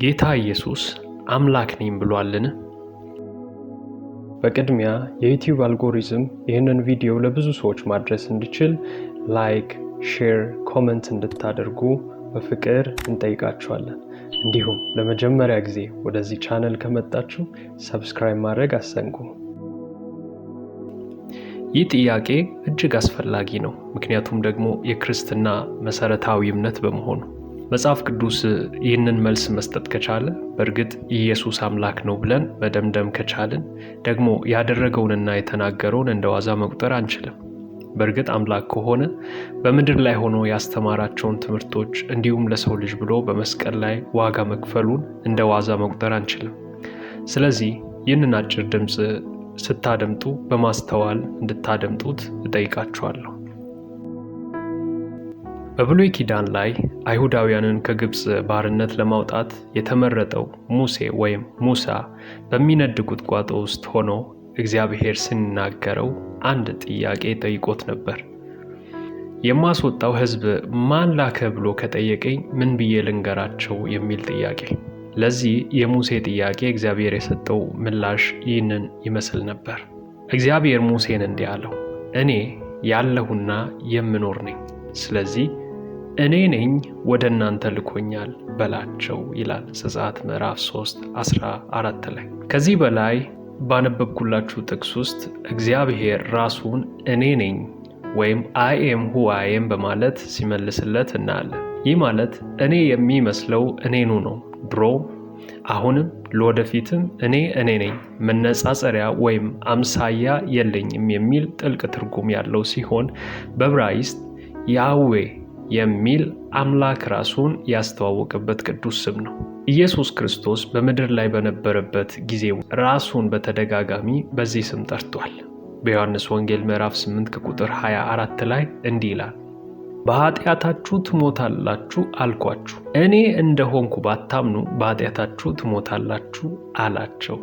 ጌታ ኢየሱስ አምላክ ነኝ ብሏልን? በቅድሚያ የዩቲዩብ አልጎሪዝም ይህንን ቪዲዮ ለብዙ ሰዎች ማድረስ እንዲችል ላይክ፣ ሼር፣ ኮሜንት እንድታደርጉ በፍቅር እንጠይቃችኋለን። እንዲሁም ለመጀመሪያ ጊዜ ወደዚህ ቻናል ከመጣችሁ ሰብስክራይብ ማድረግ አትዘንጉ። ይህ ጥያቄ እጅግ አስፈላጊ ነው፣ ምክንያቱም ደግሞ የክርስትና መሰረታዊ እምነት በመሆኑ። መጽሐፍ ቅዱስ ይህንን መልስ መስጠት ከቻለ፣ በእርግጥ ኢየሱስ አምላክ ነው ብለን መደምደም ከቻልን፣ ደግሞ ያደረገውንና የተናገረውን እንደ ዋዛ መቁጠር አንችልም። በእርግጥ አምላክ ከሆነ በምድር ላይ ሆኖ ያስተማራቸውን ትምህርቶች እንዲሁም ለሰው ልጅ ብሎ በመስቀል ላይ ዋጋ መክፈሉን እንደ ዋዛ መቁጠር አንችልም። ስለዚህ ይህንን አጭር ድምፅ ስታደምጡ በማስተዋል እንድታደምጡት እጠይቃችኋለሁ። በብሉይ ኪዳን ላይ አይሁዳውያንን ከግብፅ ባርነት ለማውጣት የተመረጠው ሙሴ ወይም ሙሳ በሚነድ ቁጥቋጦ ውስጥ ሆኖ እግዚአብሔር ሲናገረው አንድ ጥያቄ ጠይቆት ነበር። የማስወጣው ሕዝብ ማን ላከ ብሎ ከጠየቀኝ ምን ብዬ ልንገራቸው የሚል ጥያቄ። ለዚህ የሙሴ ጥያቄ እግዚአብሔር የሰጠው ምላሽ ይህንን ይመስል ነበር። እግዚአብሔር ሙሴን እንዲህ አለው፣ እኔ ያለሁና የምኖር ነኝ፣ ስለዚህ እኔ ነኝ ወደ እናንተ ልኮኛል በላቸው ይላል ዘጸአት ምዕራፍ 3:14 ላይ። ከዚህ በላይ ባነበብኩላችሁ ጥቅስ ውስጥ እግዚአብሔር ራሱን እኔ ነኝ ወይም አይ ኤም ሁ አይ ኤም በማለት ሲመልስለት እናያለን። ይህ ማለት እኔ የሚመስለው እኔኑ ነው፣ ድሮ፣ አሁንም፣ ለወደፊትም እኔ ነኝ፣ መነጻጸሪያ ወይም አምሳያ የለኝም የሚል ጥልቅ ትርጉም ያለው ሲሆን በዕብራይስጥ ያህዌ የሚል አምላክ ራሱን ያስተዋወቀበት ቅዱስ ስም ነው። ኢየሱስ ክርስቶስ በምድር ላይ በነበረበት ጊዜ ራሱን በተደጋጋሚ በዚህ ስም ጠርቷል። በዮሐንስ ወንጌል ምዕራፍ 8 ከቁጥር 24 ላይ እንዲህ ይላል፣ በኃጢአታችሁ ትሞታላችሁ አልኳችሁ፣ እኔ እንደሆንኩ ባታምኑ በኃጢአታችሁ ትሞታላችሁ አላቸው።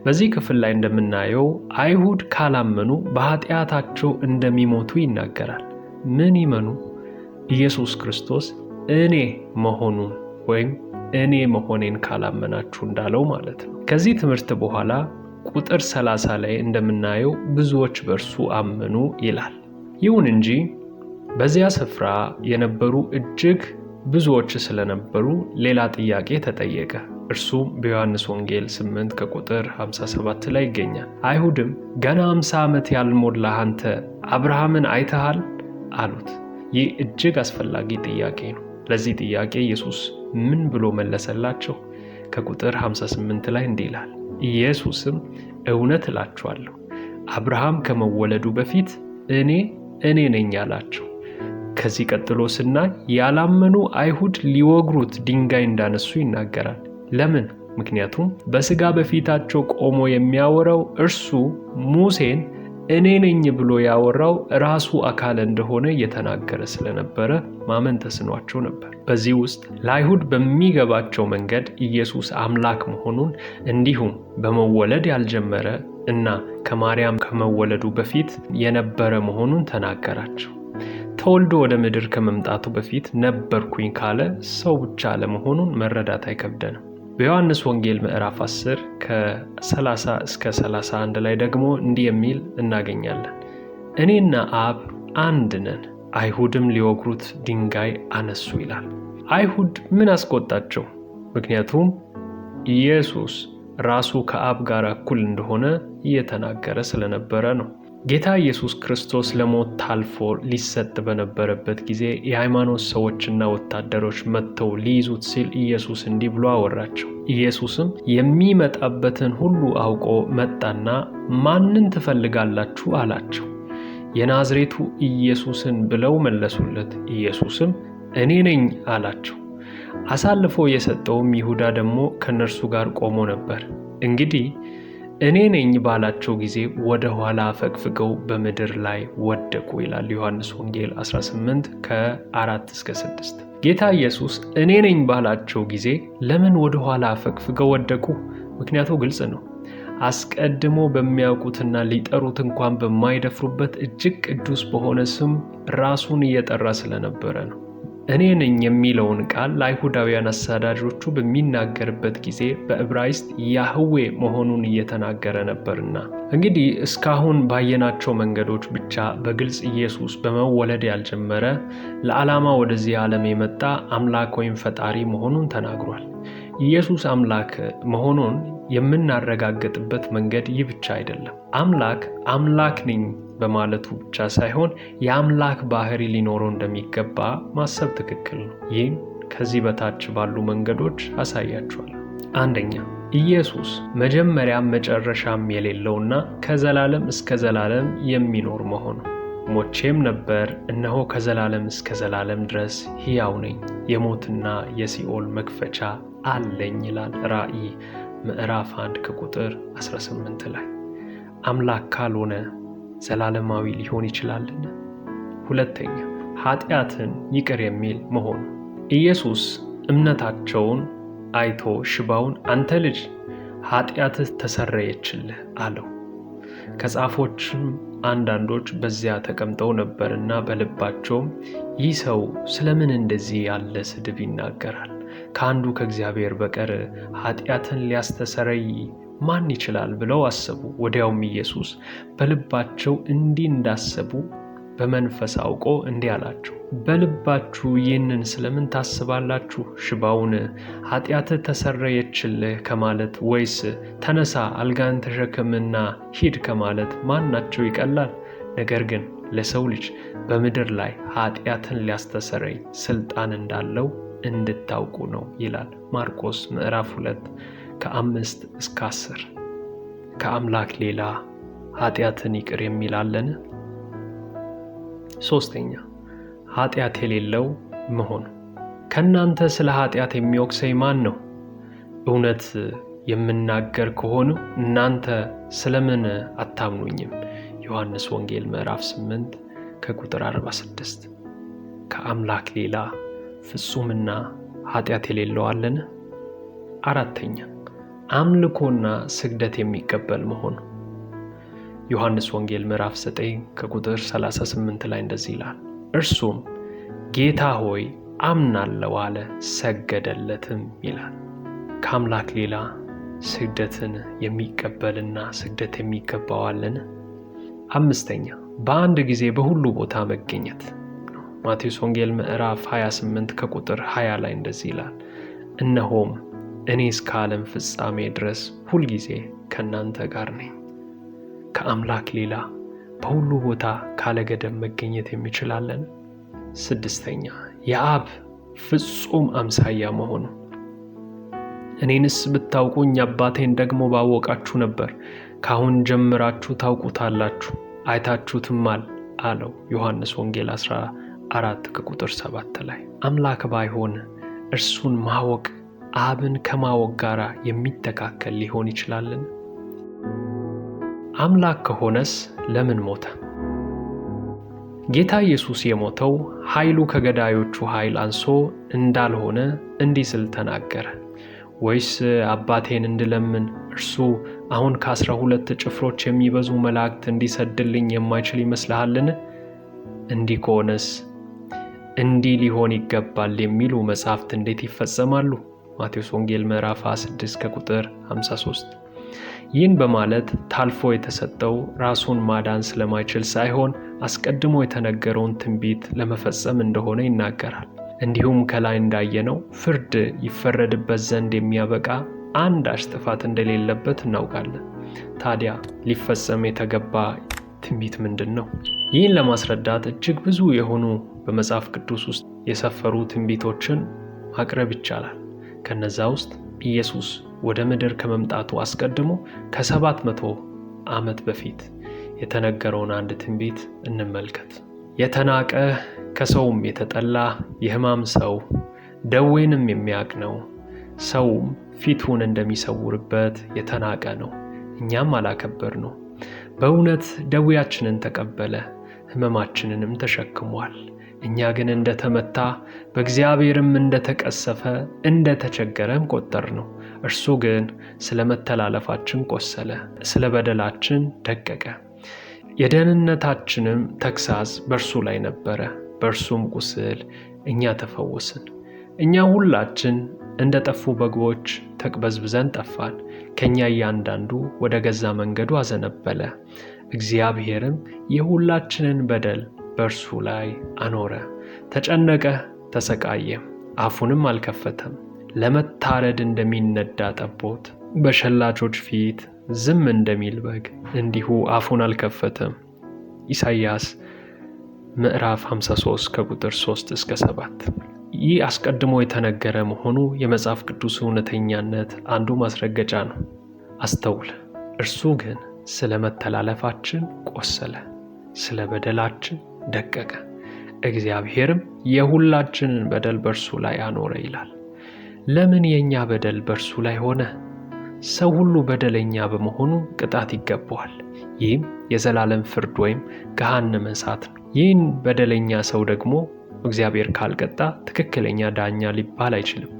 በዚህ ክፍል ላይ እንደምናየው አይሁድ ካላመኑ በኃጢአታቸው እንደሚሞቱ ይናገራል። ምን ይመኑ? ኢየሱስ ክርስቶስ እኔ መሆኑን ወይም እኔ መሆኔን ካላመናችሁ እንዳለው ማለት ነው። ከዚህ ትምህርት በኋላ ቁጥር 30 ላይ እንደምናየው ብዙዎች በእርሱ አመኑ ይላል። ይሁን እንጂ በዚያ ስፍራ የነበሩ እጅግ ብዙዎች ስለነበሩ ሌላ ጥያቄ ተጠየቀ። እርሱም በዮሐንስ ወንጌል 8 ከቁጥር 57 ላይ ይገኛል። አይሁድም ገና 50 ዓመት ያልሞላህ አንተ አብርሃምን አይተሃል አሉት። ይህ እጅግ አስፈላጊ ጥያቄ ነው። ለዚህ ጥያቄ ኢየሱስ ምን ብሎ መለሰላቸው? ከቁጥር 58 ላይ እንዲህ ይላል፣ ኢየሱስም እውነት እላችኋለሁ አብርሃም ከመወለዱ በፊት እኔ ነኝ አላቸው። ከዚህ ቀጥሎ ስናይ ያላመኑ አይሁድ ሊወግሩት ድንጋይ እንዳነሱ ይናገራል። ለምን? ምክንያቱም በሥጋ በፊታቸው ቆሞ የሚያወራው እርሱ ሙሴን እኔ ነኝ ብሎ ያወራው ራሱ አካል እንደሆነ እየተናገረ ስለነበረ ማመን ተስኗቸው ነበር። በዚህ ውስጥ ለአይሁድ በሚገባቸው መንገድ ኢየሱስ አምላክ መሆኑን እንዲሁም በመወለድ ያልጀመረ እና ከማርያም ከመወለዱ በፊት የነበረ መሆኑን ተናገራቸው። ተወልዶ ወደ ምድር ከመምጣቱ በፊት ነበርኩኝ ካለ ሰው ብቻ ለመሆኑን መረዳት አይከብደንም። በዮሐንስ ወንጌል ምዕራፍ 10 ከ30 እስከ 31 ላይ ደግሞ እንዲህ የሚል እናገኛለን፣ እኔና አብ አንድ ነን፣ አይሁድም ሊወግሩት ድንጋይ አነሱ ይላል። አይሁድ ምን አስቆጣቸው? ምክንያቱም ኢየሱስ ራሱ ከአብ ጋር እኩል እንደሆነ እየተናገረ ስለነበረ ነው። ጌታ ኢየሱስ ክርስቶስ ለሞት ታልፎ ሊሰጥ በነበረበት ጊዜ የሃይማኖት ሰዎችና ወታደሮች መጥተው ሊይዙት ሲል ኢየሱስ እንዲህ ብሎ አወራቸው። ኢየሱስም የሚመጣበትን ሁሉ አውቆ መጣና ማንን ትፈልጋላችሁ አላቸው። የናዝሬቱ ኢየሱስን ብለው መለሱለት። ኢየሱስም እኔ ነኝ አላቸው። አሳልፎ የሰጠውም ይሁዳ ደግሞ ከነርሱ ጋር ቆሞ ነበር። እንግዲህ እኔ ነኝ ባላቸው ጊዜ ወደ ኋላ አፈግፍገው በምድር ላይ ወደቁ ይላል ዮሐንስ ወንጌል 18 ከ4 እስከ 6። ጌታ ኢየሱስ እኔ ነኝ ባላቸው ጊዜ ለምን ወደ ኋላ አፈግፍገው ወደቁ? ምክንያቱ ግልጽ ነው። አስቀድሞ በሚያውቁትና ሊጠሩት እንኳን በማይደፍሩበት እጅግ ቅዱስ በሆነ ስም ራሱን እየጠራ ስለነበረ ነው። እኔ ነኝ የሚለውን ቃል ለአይሁዳውያን አሳዳጆቹ በሚናገርበት ጊዜ በዕብራይስጥ ያህዌ መሆኑን እየተናገረ ነበርና። እንግዲህ እስካሁን ባየናቸው መንገዶች ብቻ በግልጽ ኢየሱስ በመወለድ ያልጀመረ ለዓላማ ወደዚህ ዓለም የመጣ አምላክ ወይም ፈጣሪ መሆኑን ተናግሯል። ኢየሱስ አምላክ መሆኑን የምናረጋግጥበት መንገድ ይህ ብቻ አይደለም። አምላክ ነኝ በማለቱ ብቻ ሳይሆን የአምላክ ባህሪ ሊኖረው እንደሚገባ ማሰብ ትክክል ነው። ይህን ከዚህ በታች ባሉ መንገዶች አሳያችኋል። አንደኛ፣ ኢየሱስ መጀመሪያም መጨረሻም የሌለውና ከዘላለም እስከ ዘላለም የሚኖር መሆኑ። ሞቼም ነበር፣ እነሆ ከዘላለም እስከ ዘላለም ድረስ ሕያው ነኝ፣ የሞትና የሲኦል መክፈቻ አለኝ ይላል ራእይ ምዕራፍ 1 ከቁጥር 18 ላይ። አምላክ ካልሆነ ዘላለማዊ ሊሆን ይችላልን? ሁለተኛ፣ ኃጢአትን ይቅር የሚል መሆኑ። ኢየሱስ እምነታቸውን አይቶ ሽባውን አንተ ልጅ ኃጢአትህ ተሰረየችልህ አለው። ከጻፎችም አንዳንዶች በዚያ ተቀምጠው ነበርና በልባቸውም ይህ ሰው ስለምን እንደዚህ ያለ ስድብ ይናገራል? ከአንዱ ከእግዚአብሔር በቀር ኃጢአትን ሊያስተሰርይ ማን ይችላል ብለው አሰቡ። ወዲያውም ኢየሱስ በልባቸው እንዲህ እንዳሰቡ በመንፈስ አውቆ እንዲህ አላቸው፣ በልባችሁ ይህንን ስለምን ታስባላችሁ? ሽባውን ኃጢአትህ ተሰረየችልህ ከማለት ወይስ ተነሳ አልጋን ተሸክምና ሂድ ከማለት ማናቸው ይቀላል? ነገር ግን ለሰው ልጅ በምድር ላይ ኃጢአትን ሊያስተሰርይ ስልጣን እንዳለው እንድታውቁ ነው ይላል ማርቆስ ምዕራፍ 2 ከ5 እስከ 10። ከአምላክ ሌላ ኃጢአትን ይቅር የሚል አለን? ሶስተኛ፣ ኃጢአት የሌለው መሆኑ። ከእናንተ ስለ ኃጢአት የሚወቅሰኝ ማን ነው? እውነት የምናገር ከሆነ እናንተ ስለምን አታምኑኝም? ዮሐንስ ወንጌል ምዕራፍ 8 ከቁጥር 46። ከአምላክ ሌላ ፍጹምና ኃጢአት የሌለው አለን? አራተኛ፣ አምልኮና ስግደት የሚቀበል መሆኑ። ዮሐንስ ወንጌል ምዕራፍ 9 ከቁጥር 38 ላይ እንደዚህ ይላል፣ እርሱም ጌታ ሆይ አምናለሁ አለ፣ ሰገደለትም ይላል። ከአምላክ ሌላ ስግደትን የሚቀበልና ስግደት የሚገባው አለን? አምስተኛ፣ በአንድ ጊዜ በሁሉ ቦታ መገኘት። ማቴዎስ ወንጌል ምዕራፍ 28 ከቁጥር 20 ላይ እንደዚህ ይላል፣ እነሆም እኔ እስከ ዓለም ፍጻሜ ድረስ ሁልጊዜ ከእናንተ ጋር ነኝ። ከአምላክ ሌላ በሁሉ ቦታ ካለ ገደብ መገኘት የሚችላለን? ስድስተኛ፣ የአብ ፍጹም አምሳያ መሆኑ። እኔንስ ብታውቁኝ አባቴን ደግሞ ባወቃችሁ ነበር፣ ካሁን ጀምራችሁ ታውቁታላችሁ አይታችሁትማል አለው። ዮሐንስ ወንጌል 14 ከቁጥር 7 ላይ። አምላክ ባይሆን እርሱን ማወቅ አብን ከማወቅ ጋር የሚተካከል ሊሆን ይችላልን? አምላክ ከሆነስ ለምን ሞተ? ጌታ ኢየሱስ የሞተው ኃይሉ ከገዳዮቹ ኃይል አንሶ እንዳልሆነ እንዲህ ስል ተናገረ። ወይስ አባቴን እንድለምን እርሱ አሁን ከ12 ጭፍሮች የሚበዙ መላእክት እንዲሰድልኝ የማይችል ይመስልሃልን? እንዲህ ከሆነስ እንዲህ ሊሆን ይገባል የሚሉ መጻሕፍት እንዴት ይፈጸማሉ? ማቴዎስ ወንጌል ምዕራፍ 6 ከቁጥር 53። ይህን በማለት ታልፎ የተሰጠው ራሱን ማዳን ስለማይችል ሳይሆን አስቀድሞ የተነገረውን ትንቢት ለመፈጸም እንደሆነ ይናገራል። እንዲሁም ከላይ እንዳየነው ፍርድ ይፈረድበት ዘንድ የሚያበቃ አንዳች ጥፋት እንደሌለበት እናውቃለን። ታዲያ ሊፈጸም የተገባ ትንቢት ምንድን ነው? ይህን ለማስረዳት እጅግ ብዙ የሆኑ በመጽሐፍ ቅዱስ ውስጥ የሰፈሩ ትንቢቶችን ማቅረብ ይቻላል። ከነዛ ውስጥ ኢየሱስ ወደ ምድር ከመምጣቱ አስቀድሞ ከ700 ዓመት በፊት የተነገረውን አንድ ትንቢት እንመልከት። የተናቀ ከሰውም የተጠላ የሕማም ሰው ደዌንም የሚያውቅ ነው። ሰውም ፊቱን እንደሚሰውርበት የተናቀ ነው፣ እኛም አላከበር ነው። በእውነት ደዌያችንን ተቀበለ፣ ሕመማችንንም ተሸክሟል። እኛ ግን እንደተመታ በእግዚአብሔርም እንደተቀሰፈ እንደተቸገረም ቆጠር ነው። እርሱ ግን ስለ መተላለፋችን ቆሰለ፣ ስለ በደላችን ደቀቀ። የደህንነታችንም ተግሣጽ በእርሱ ላይ ነበረ፣ በእርሱም ቁስል እኛ ተፈወስን። እኛ ሁላችን እንደ ጠፉ በጎች ተቅበዝብዘን ጠፋን፣ ከእኛ እያንዳንዱ ወደ ገዛ መንገዱ አዘነበለ። እግዚአብሔርም የሁላችንን በደል በእርሱ ላይ አኖረ። ተጨነቀ፣ ተሰቃየም፣ አፉንም አልከፈተም። ለመታረድ እንደሚነዳ ጠቦት በሸላቾች ፊት ዝም እንደሚል በግ እንዲሁ አፉን አልከፈተም። ኢሳይያስ ምዕራፍ 53 ከቁጥር 3 እስከ 7። ይህ አስቀድሞ የተነገረ መሆኑ የመጽሐፍ ቅዱስ እውነተኛነት አንዱ ማስረገጫ ነው። አስተውል። እርሱ ግን ስለ መተላለፋችን ቆሰለ፣ ስለ በደላችን ደቀቀ፣ እግዚአብሔርም የሁላችንን በደል በእርሱ ላይ አኖረ ይላል። ለምን የእኛ በደል በእርሱ ላይ ሆነ? ሰው ሁሉ በደለኛ በመሆኑ ቅጣት ይገባዋል። ይህም የዘላለም ፍርድ ወይም ገሃነመ እሳት ነው። ይህን በደለኛ ሰው ደግሞ እግዚአብሔር ካልቀጣ ትክክለኛ ዳኛ ሊባል አይችልም።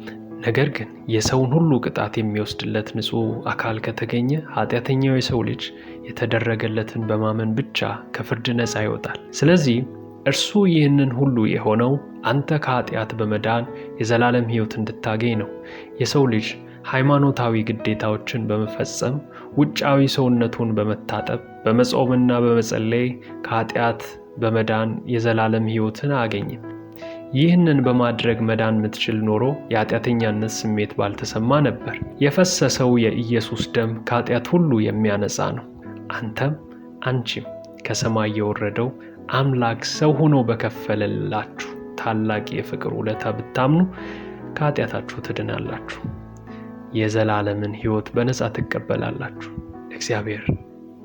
ነገር ግን የሰውን ሁሉ ቅጣት የሚወስድለት ንጹሕ አካል ከተገኘ ኃጢአተኛው የሰው ልጅ የተደረገለትን በማመን ብቻ ከፍርድ ነፃ ይወጣል። ስለዚህ እርሱ ይህንን ሁሉ የሆነው አንተ ከኃጢአት በመዳን የዘላለም ሕይወት እንድታገኝ ነው። የሰው ልጅ ሃይማኖታዊ ግዴታዎችን በመፈጸም ውጫዊ ሰውነቱን በመታጠብ በመጾምና በመጸለይ ከኃጢአት በመዳን የዘላለም ሕይወትን አያገኝም። ይህንን በማድረግ መዳን የምትችል ኖሮ የኃጢአተኛነት ስሜት ባልተሰማ ነበር። የፈሰሰው የኢየሱስ ደም ከኃጢአት ሁሉ የሚያነጻ ነው። አንተም አንቺም ከሰማይ የወረደው አምላክ ሰው ሆኖ በከፈለላችሁ ታላቅ የፍቅር ውለታ ብታምኑ ከኃጢአታችሁ ትድናላችሁ። የዘላለምን ሕይወት በነጻ ትቀበላላችሁ። እግዚአብሔር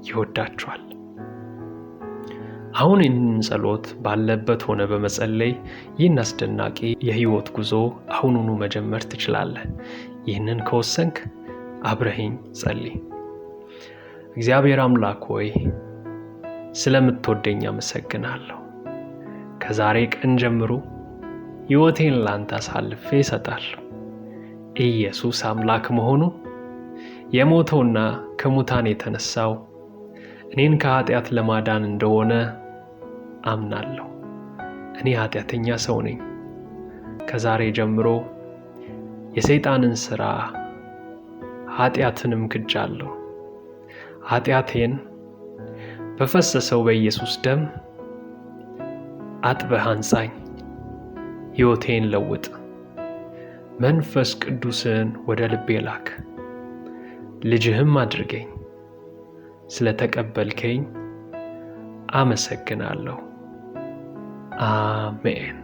ይወዳችኋል። አሁን ይህንን ጸሎት ባለበት ሆነ በመጸለይ ይህን አስደናቂ የሕይወት ጉዞ አሁኑኑ መጀመር ትችላለህ። ይህንን ከወሰንክ አብረኸኝ ጸልይ። እግዚአብሔር አምላክ ሆይ ስለምትወደኝ አመሰግናለሁ። ከዛሬ ቀን ጀምሮ ሕይወቴን ላንተ አሳልፌ እሰጣለሁ። ኢየሱስ አምላክ መሆኑ የሞተውና ከሙታን የተነሳው እኔን ከኃጢአት ለማዳን እንደሆነ አምናለሁ። እኔ ኃጢአተኛ ሰው ነኝ። ከዛሬ ጀምሮ የሰይጣንን ሥራ ኃጢአትንም ክጃለሁ። ኃጢአቴን በፈሰሰው በኢየሱስ ደም አጥበህ አንጻኝ፣ ሕይወቴን ለውጥ። መንፈስ ቅዱስን ወደ ልቤ ላክ፣ ልጅህም አድርገኝ። ስለተቀበልከኝ አመሰግናለሁ። አሜን።